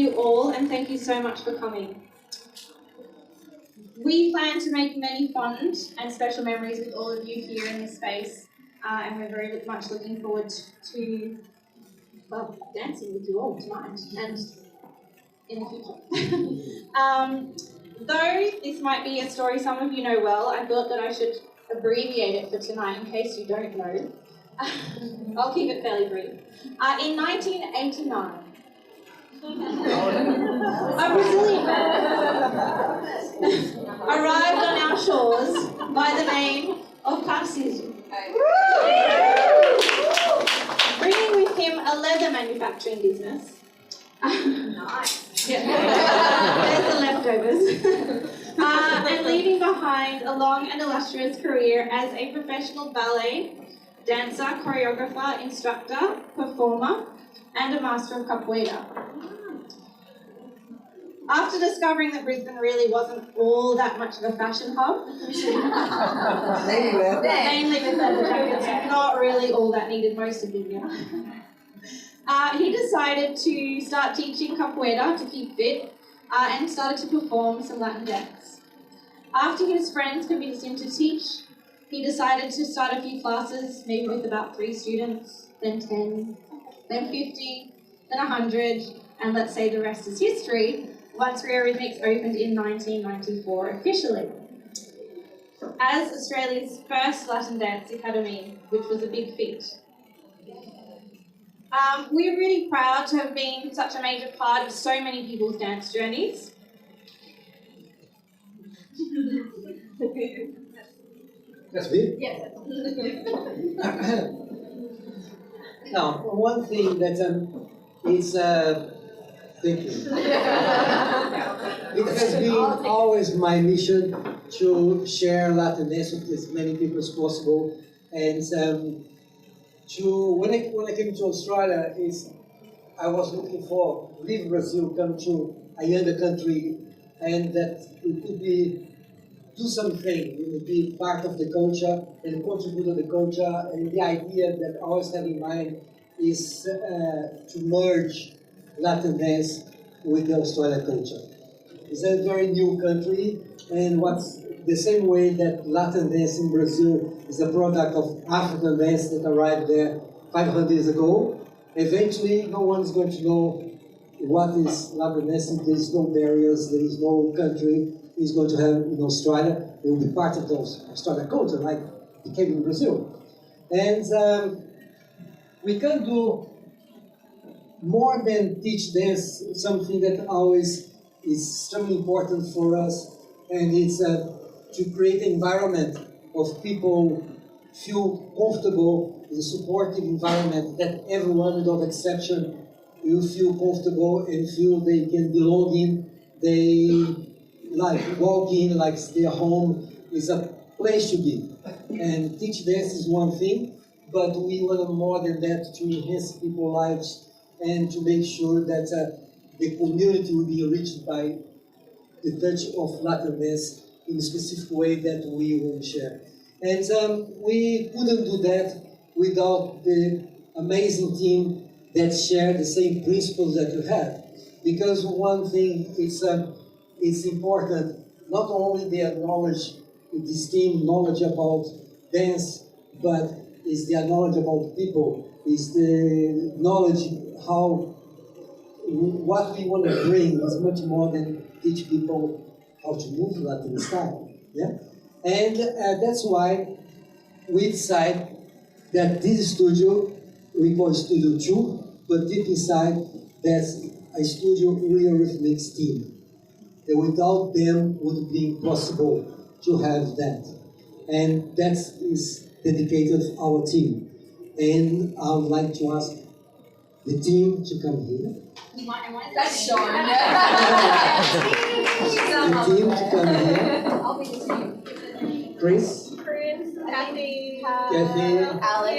you all, and thank you so much for coming. We plan to make many fond and special memories with all of you here in this space, and we're very much looking forward to, well, dancing with you all tonight and in the future. Though this might be a story some of you know well, I thought that I should abbreviate it for tonight in case you don't know. I'll keep it fairly brief. In 1989, a Brazilian man arrived on our shores by the name of Tarcísio, bringing with him a leather manufacturing business. Nice. Yeah. There's the leftovers. And leaving behind a long and illustrious career as a professional ballet dancer, choreographer, instructor, performer, and a master of capoeira. After discovering that Brisbane really wasn't all that much of a fashion hub, mainly with leather jackets, not really all that needed most of the year, he decided to start teaching capoeira to keep fit and started to perform some Latin dance. After his friends convinced him to teach, he decided to start a few classes, maybe with about 3 students, then 10, then 50, then 100, and let's say the rest is history, once Rio Rhythmics opened in 1994 officially, as Australia's first Latin dance academy, which was a big feat. We're really proud to have been such a major part of so many people's dance journeys. That's me? Yes. Now, one thing that is, thank you. It has been always my mission to share Latin dance with as many people as possible. And when I came to Australia, I was looking for leave Brazil, come to a younger country, and that it could do something, it would be part of the culture and contribute to the culture. And the idea that I always have in mind is to merge Latin dance with the Australian culture. It's a very new country, and what's the same way that Latin dance in Brazil is a product of African dance that arrived there 500 years ago. Eventually, no one's going to know what is Latin dance. There is no barriers, there is no country is going to have in Australia. It will be part of the Australian culture, like it came in Brazil. And we can do more than teach dance, something that always is extremely important for us, and it's to create an environment of people feel comfortable, a supportive environment that everyone, without exception, will feel comfortable and feel they can belong in. They like walk in like their home is a place to be. And teach dance is one thing, but we want more than that to enhance people's lives and to make sure that the community will be reached by the touch of Latin dance in a specific way that we will share. And we couldn't do that without the amazing team that share the same principles that you have. Because one thing is it's important, not only their knowledge, this team knowledge about dance, but it's their knowledge about people, it's the knowledge what we want to bring is much more than teach people how to move Latin style. Yeah? And that's why we decide that this studio, we call Studio 2, but deep inside, there's a Studio Rio Rhythmics team. And without them, it would be impossible to have that. And that is dedicated to our team. And I would like to ask the team to come here. That's Sean. The team to come here. I'll be the team. Chris, Kathy, Alex,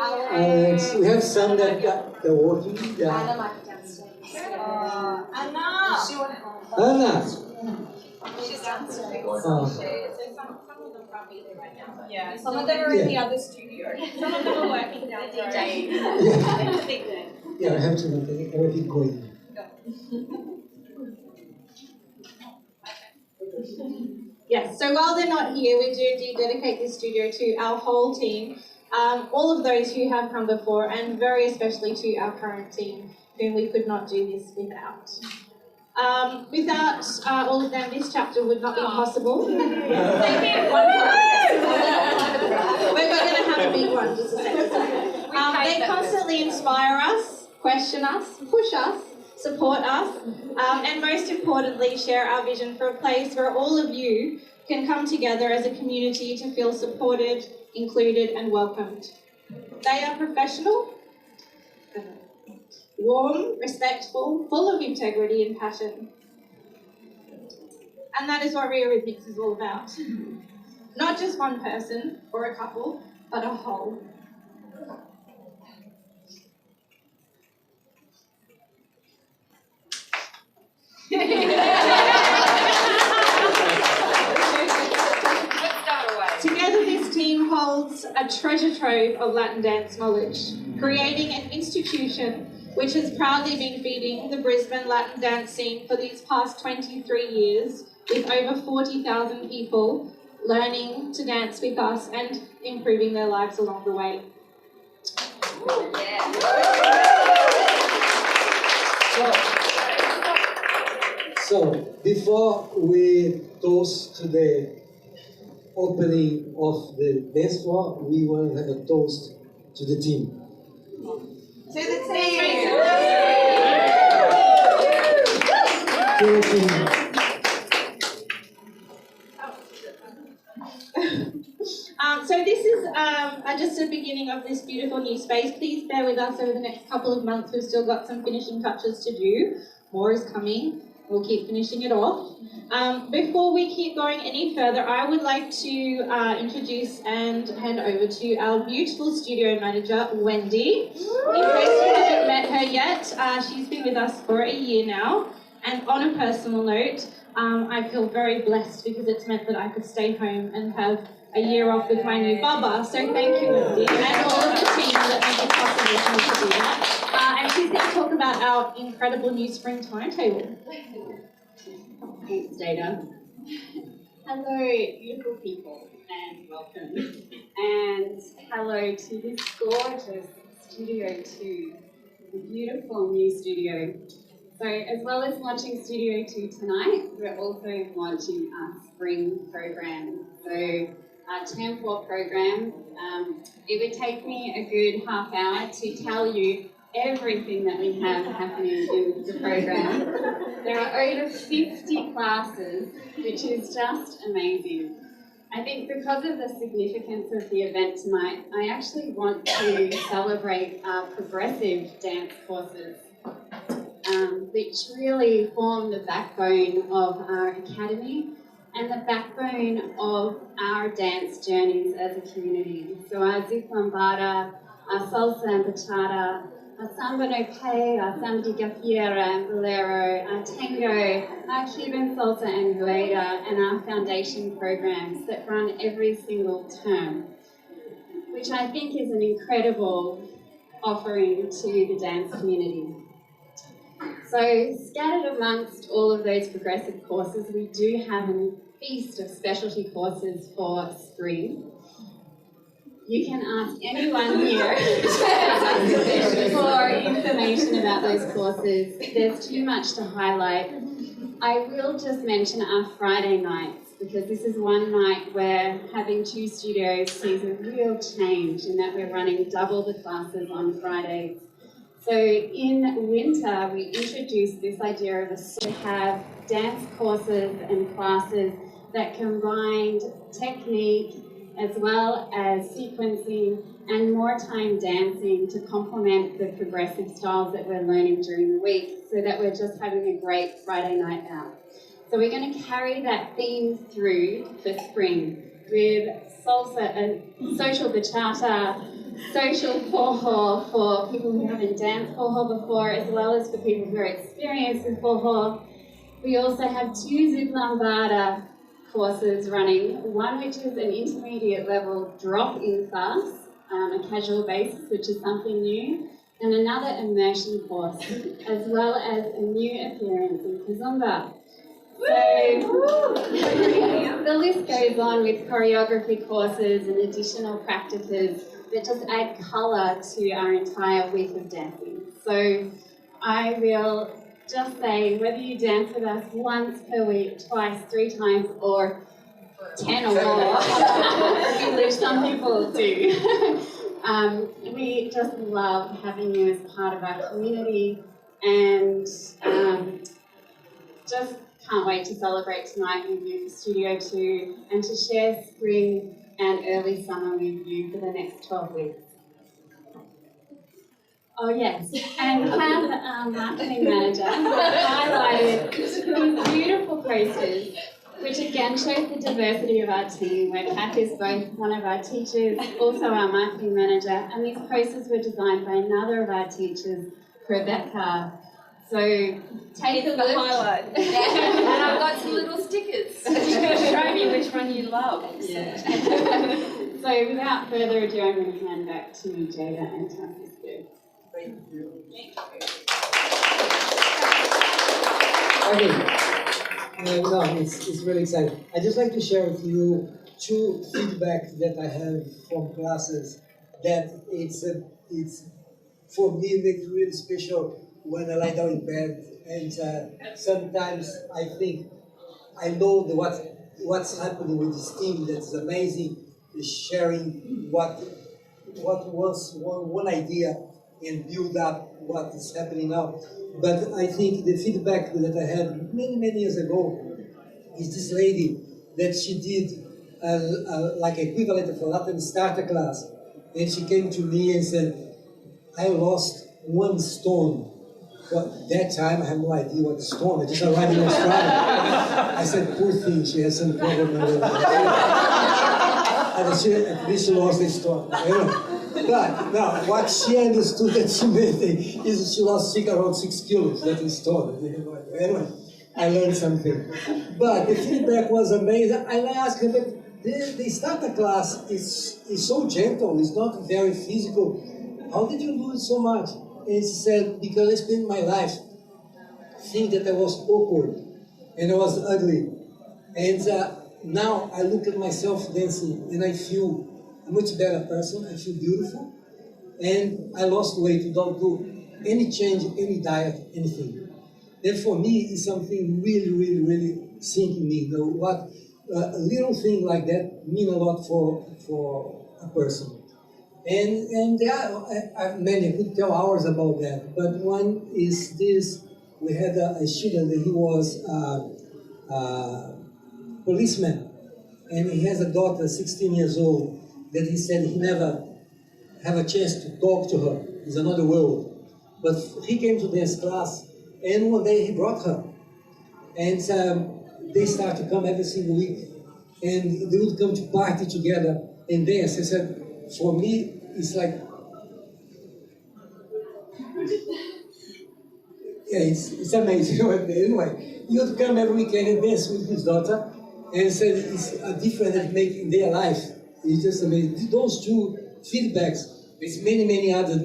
Alex. We have some that they're working. Anna might be downstairs. Anna. She's downstairs. Oh. Some of them can't be there right now. Yeah, some of them are in the other studio. Some of them are working downstairs. Yeah. It's a big day. Yeah, I have to make everything going. Yes, so while they're not here, we do dedicate this studio to our whole team, all of those who have come before, and very especially to our current team, whom we could not do this without. Without all of them, this chapter would not be possible. We're going to have a big one, just a second. They constantly inspire us, question us, push us, support us, and most importantly, share our vision for a place where all of you can come together as a community to feel supported, included, and welcomed. They are professional, warm, respectful, full of integrity and passion. And that is what Rio Rhythmics is all about. Not just one person or a couple, but a whole. Together, this team holds a treasure trove of Latin dance knowledge, creating an institution which has proudly been feeding the Brisbane Latin dance scene for these past 23 years, with over 40,000 people learning to dance with us and improving their lives along the way. So, before we toast to the opening of the dance floor, we want to have a toast to the team. To the team! To the team. So this is just the beginning of this beautiful new space. Please bear with us over the next couple of months. We've still got some finishing touches to do. More is coming. We'll keep finishing it off. Before we keep going any further, I would like to introduce and hand over to our beautiful studio manager, Wendy. In case you haven't met her yet, she's been with us for a year now. And on a personal note, I feel very blessed because it's meant that I could stay home and have a year off with my new bubba. So thank you, Wendy, and all of the team that make it possible for me to do that. And she's going to talk about our incredible new spring timetable. Thanks, Data. Hello, beautiful people, and welcome. And hello to this gorgeous Studio 2, the beautiful new studio. So, as well as launching Studio 2 tonight, we're also launching our spring program. So, our Term 4 program, it would take me a good half hour to tell you everything that we have happening in the program. There are over 50 classes, which is just amazing. I think because of the significance of the event tonight, I actually want to celebrate our progressive dance courses, which really form the backbone of our academy and the backbone of our dance journeys as a community. So our Zouk Lambada, our Salsa and Bachata, our Samba no Pay, our Samba de Gaffiera and Bolero, our Tango, our Cuban Salsa and Rueda, and our foundation programs that run every single term, which I think is an incredible offering to the dance community. So, scattered amongst all of those progressive courses, we do have a feast of specialty courses for spring. You can ask anyone here for information about those courses. There's too much to highlight. I will just mention our Friday nights, because this is one night where having two studios sees a real change in that we're running double the classes on Fridays. So in winter, we introduced this idea of to have dance courses and classes that combined technique as well as sequencing and more time dancing to complement the progressive styles that we're learning during the week, so that we're just having a great Friday night out. So we're going to carry that theme through for spring with salsa and social bachata, social poho for people who haven't danced poho before, as well as for people who are experienced with poho. We also have two Zouk Lambada courses running, one which is an intermediate level drop-in class, a casual basis, which is something new, and another immersion course, as well as a new appearance in Kazumba. So the list goes on with choreography courses and additional practices that just add colour to our entire week of dancing. So I will just say, whether you dance with us once per week, twice, 3 times, or 10 or more, which some people do, we just love having you as part of our community, and just can't wait to celebrate tonight with you for Studio 2 and to share spring and early summer with you for the next 12 weeks. Oh yes, and Pam, our marketing manager, highlighted these beautiful posters, which again shows the diversity of our team, where Kath is both one of our teachers, also our marketing manager, and these posters were designed by another of our teachers, Rebecca. So take a look. Highlight. And I've got some little stickers to show me which one you love. Yeah. So without further ado, I'm going to hand back to Jada and Francisco. Okay. No, it's really exciting. I'd just like to share with you 2 feedback that I have from classes that it's for me makes really special when I lie down in bed, and sometimes I think I know what's happening with this team that's amazing, is sharing what was one idea and build up what is happening now. But I think the feedback that I had many years ago is this lady that she did like equivalent of a Latin starter class, and she came to me and said, I lost 1 stone. Well, that time I have no idea what stone. I just arrived in Australia. I said, poor thing, she has some problem. And at least she lost a stone. But now, what she understood that she made is she lost around 6 kilos. That is stone. Anyway, I learned something. But the feedback was amazing. And I asked her, but the starter class is so gentle. It's not very physical. How did you do it so much? And she said, because I spent my life thinking that I was awkward and I was ugly. And now I look at myself dancing and I feel a much better person. I feel beautiful. And I lost weight without doing any change, any diet, anything. And for me, it's something really sinking me. You know, what a little thing like that mean a lot for a person. And there are many, I could tell hours about that, but one is this: we had a student that he was a policeman, and he has a daughter, 16 years old, that he said he never have a chance to talk to her. It's another world. But he came to dance class, and one day he brought her, and they start to come every single week, and they would come to party together and dance. He said, for me, it's like, yeah, it's amazing. Anyway, he would come every weekend and dance with his daughter, and said it's a difference that make in their life. It's just amazing. Those 2 feedbacks, there's many others,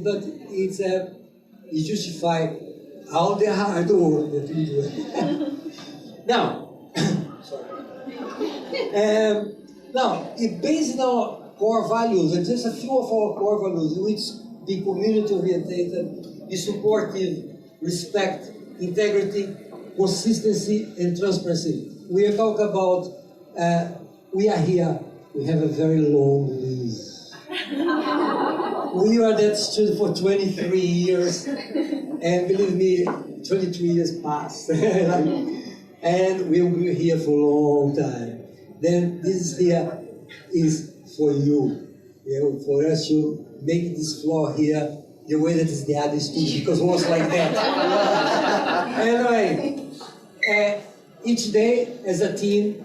but it's justify all the hard work that we do. Now, sorry. Now, it based on core values, and just a few of our core values, which be community-oriented, be supportive, respect, integrity, consistency, and transparency. We are talking about, we are here, we have a very long list. We are that student for 23 years, and believe me, 23 years passed. And we'll be here for a long time. Then this here is for you, for us to make this floor here the way that is the other students, because it was like that. Anyway, each day as a team,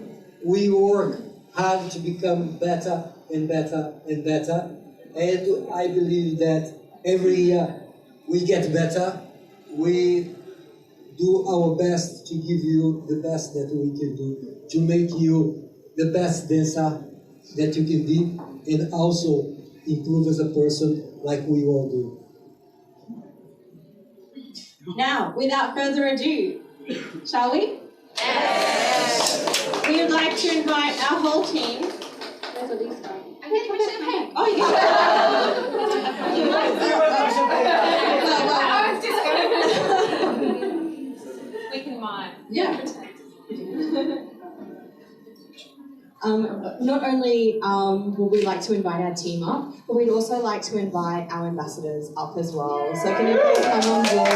we work hard to become better and better and better. And I believe that every year we get better. We do our best to give you the best that we can do, to make you the best dancer that you can be, and also improve as a person like we all do. Now, without further ado, shall we? Yes. We would like to invite our whole team. Where's Elise going? Okay, we should pay. Oh, you We can mime. Yeah. Not only would we like to invite our team up, but we'd also like to invite our ambassadors up as well. So can you please come on board?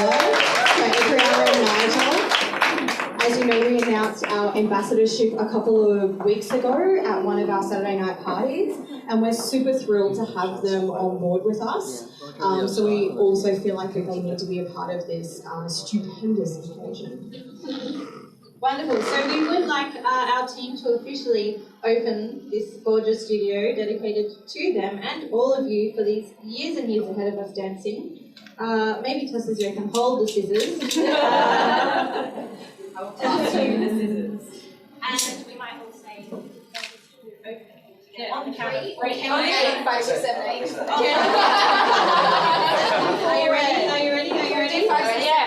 So Adriana and Nigel. As you know, we announced our ambassadorship a couple of weeks ago at one of our Saturday night parties, and we're super thrilled to have them on board with us. So we also feel like that they need to be a part of this stupendous occasion. Wonderful. So we would like our team to officially open this gorgeous studio dedicated to them and all of you for these years and years ahead of us dancing. Maybe Tessa can hold the scissors. I'll toss you the scissors. And we might all say open. Yeah, on the camera. Right, On 8, 5, 6, 7, 8. Are you ready? Are you ready? Are you ready? 5, 6, 7, 8.